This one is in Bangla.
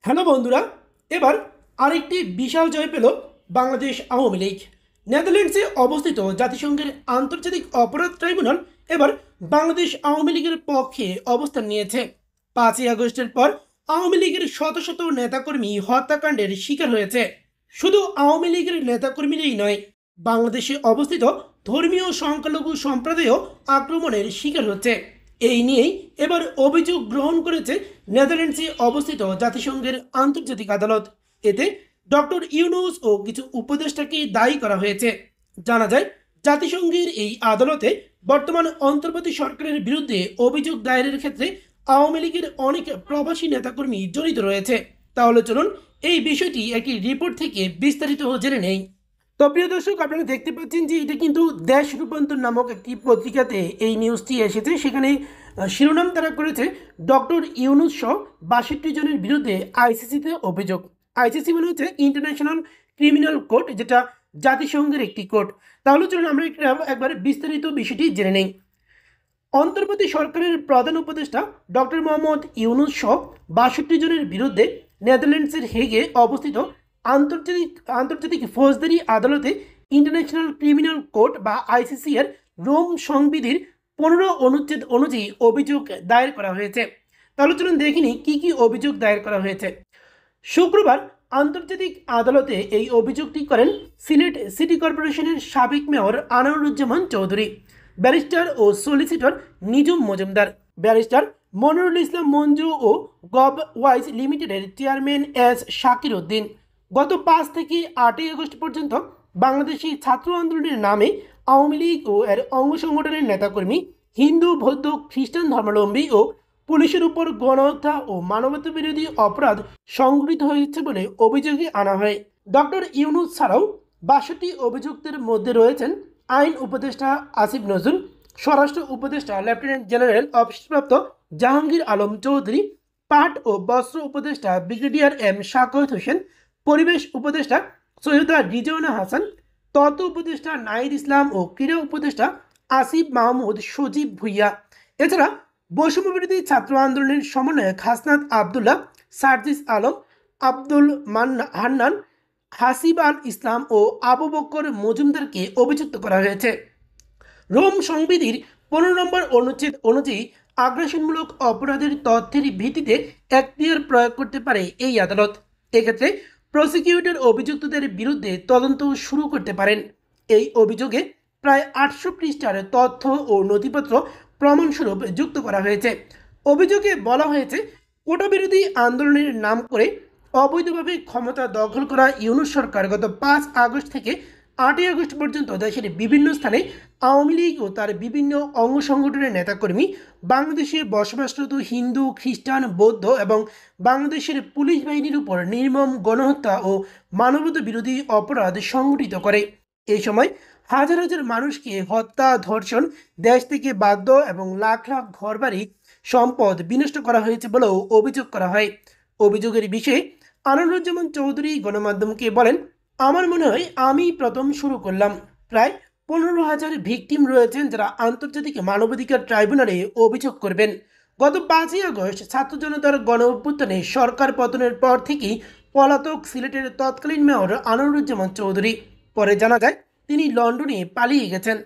হ্যালো বন্ধুরা, এবার আরেকটি বিশাল জয় পেল বাংলাদেশ আওয়ামী লীগ। নেদারল্যান্ডসে অবস্থিত জাতিসংঘের আন্তর্জাতিক অপরাধ ট্রাইব্যুনাল এবার বাংলাদেশ আওয়ামী লীগের পক্ষে অবস্থান নিয়েছে। 5ই আগস্টের পর আওয়ামী লীগের শত শত নেতাকর্মী হত্যাকাণ্ডের শিকার হয়েছে। শুধু আওয়ামী লীগের নেতাকর্মীরাই নয়, বাংলাদেশে অবস্থিত ধর্মীয় সংখ্যালঘু সম্প্রদায়ও আক্রমণের শিকার হচ্ছে। এই নিয়েই এবার অভিযোগ গ্রহণ করেছে নেদারল্যান্ডসে অবস্থিত জাতিসংঘের আন্তর্জাতিক আদালত। এতে ডক্টর ইউনূস ও কিছু উপদেষ্টাকে দায়ী করা হয়েছে। জানা যায়, জাতিসংঘের এই আদালতে বর্তমান অন্তর্বর্তী সরকারের বিরুদ্ধে অভিযোগ দায়েরের ক্ষেত্রে আওয়ামী লীগের অনেক প্রবাসী নেতাকর্মী জড়িত রয়েছে। তাহলে চলুন এই বিষয়টি একটি রিপোর্ট থেকে বিস্তারিত জেনে নেই। তো প্রিয় দর্শক, আপনারা দেখতে পাচ্ছেন যে এটা কিন্তু দেশ রূপান্তর নামক একটি পত্রিকাতে এই নিউজটি এসেছে। সেখানে শিরোনাম তারা করেছে ডক্টর ইউনূস সহ 62 জনের বিরুদ্ধে আইসিসিতে অভিযোগ। আইসিসি মানে হচ্ছে ইন্টারন্যাশনাল ক্রিমিনাল কোর্ট, যেটা জাতিসংঘের একটি কোর্ট। তাহলে চলুন আমরা একবার বিস্তারিত বিষয়টি জেনে নেই। অন্তর্বর্তী সরকারের প্রধান উপদেষ্টা ডক্টর মোহাম্মদ ইউনূস সহ 62 জনের বিরুদ্ধে নেদারল্যান্ডসের হেগে অবস্থিত আন্তর্জাতিক ফৌজদারি আদালতে ইন্টারন্যাশনাল ক্রিমিনাল কোর্ট বা আইসিসি এর রোম সংবিধির 15 অনুচ্ছেদ অনুযায়ী অভিযোগ দায়ের করা হয়েছে। তাহলে চলুন দেখিনি কি কি অভিযোগ দায়ের করা হয়েছে। শুক্রবার আন্তর্জাতিক আদালতে এই অভিযোগটি করেন সিলেট সিটি কর্পোরেশনের সাবেক মেয়র আনোয়ারুজ্জামান চৌধুরী, ব্যারিস্টার ও সলিসিটর নিজুম মজুমদার, ব্যারিস্টার মনিরুল ইসলাম মঞ্জু ও গভ ওয়াইজ লিমিটেডের চেয়ারম্যান এস শাকির উদ্দিন। গত 5 থেকে 8ই আগস্ট পর্যন্ত বাংলাদেশি ছাত্র আন্দোলনের নামে আওয়ামী লীগ ও এর অঙ্গ সংগঠনের নেতাকর্মী, হিন্দু বৌদ্ধ খ্রিস্টান ধর্মাবলম্বী ও পুলিশের উপর গণহত্যা ও মানবতা বিরোধী অপরাধ সংঘটিত হয়েছে বলে অভিযোগে আনা হয়। ডক্টর ইউনূস ছাড়াও 62 অভিযুক্তের মধ্যে রয়েছেন আইন উপদেষ্টা আসিফ নজরুল, স্বরাষ্ট্র উপদেষ্টা লেফটেন্যান্ট জেনারেল অবসরপ্রাপ্ত জাহাঙ্গীর আলম চৌধুরী, পাট ও বস্ত্র উপদেষ্টা ব্রিগেডিয়ার এম শাকত হোসেন, পরিবেশ উপদেষ্টা সৈয়দা রিজওয়ানা হাসান, তথ্য উপদেষ্টা নাহিদ ইসলাম ও ক্রীড়া উপদেষ্টা আসিফ মাহমুদ সজীব ভুইয়া। এছাড়া বৈষম্যবিরোধী ছাত্র আন্দোলনের সমন্বয়ক হাসনাত আবদুল্লাহ, সার্জিস আলম, আব্দুল হান্নান, হাসিব আল ইসলাম ও আবু বকর মজুমদারকে অভিযুক্ত করা হয়েছে। রোম সংবিধির 15 নম্বর অনুচ্ছেদ অনুযায়ী আগ্রাসনমূলক অপরাধের তথ্যের ভিত্তিতে এখতিয়ার প্রয়োগ করতে পারে এই আদালত। এক্ষেত্রে প্রসিকিউটর অভিযুক্তদের বিরুদ্ধে তদন্ত শুরু করতে পারেন। এই অভিযোগে প্রায় 800 পৃষ্ঠার তথ্য ও নথিপত্র প্রমাণস্বরূপ যুক্ত করা হয়েছে। অভিযোগে বলা হয়েছে, কোটাবিরোধী আন্দোলনের নাম করে অবৈধভাবে ক্ষমতা দখল করা ইউনূস সরকার গত 5 আগস্ট থেকে 8ই আগস্ট পর্যন্ত দেশের বিভিন্ন স্থানে আওয়ামী লীগ ও তার বিভিন্ন অঙ্গ সংগঠনের নেতাকর্মী, বাংলাদেশে বসবাসরত হিন্দু খ্রিস্টান বৌদ্ধ এবং বাংলাদেশের পুলিশ বাহিনীর উপর নির্মম গণহত্যা ও মানবতা বিরোধী অপরাধ সংঘটিত করে। এই সময় হাজার হাজার মানুষকে হত্যা, ধর্ষণ, দেশ থেকে বাধ্য এবং লাখ লাখ ঘরবাড়ি সম্পদ বিনষ্ট করা হয়েছে বলেও অভিযোগ করা হয়। অভিযোগের বিষয়ে আনোয়ারুজ্জামান চৌধুরী গণমাধ্যমকে বলেন, আমার মনে হয় আমি প্রথম শুরু করলাম। প্রায় 15,000 ভিকটিম রয়েছেন যারা আন্তর্জাতিক মানবাধিকার ট্রাইব্যুনালে অভিযোগ করবেন। গত 5ই আগস্ট ছাত্র জনতার গণ অভ্যুত্থানে সরকার পতনের পর থেকেই পলাতক সিলেটের তৎকালীন মেয়র আনোয়ারুজ্জামান চৌধুরী। পরে জানা যায় তিনি লন্ডনে পালিয়ে গেছেন।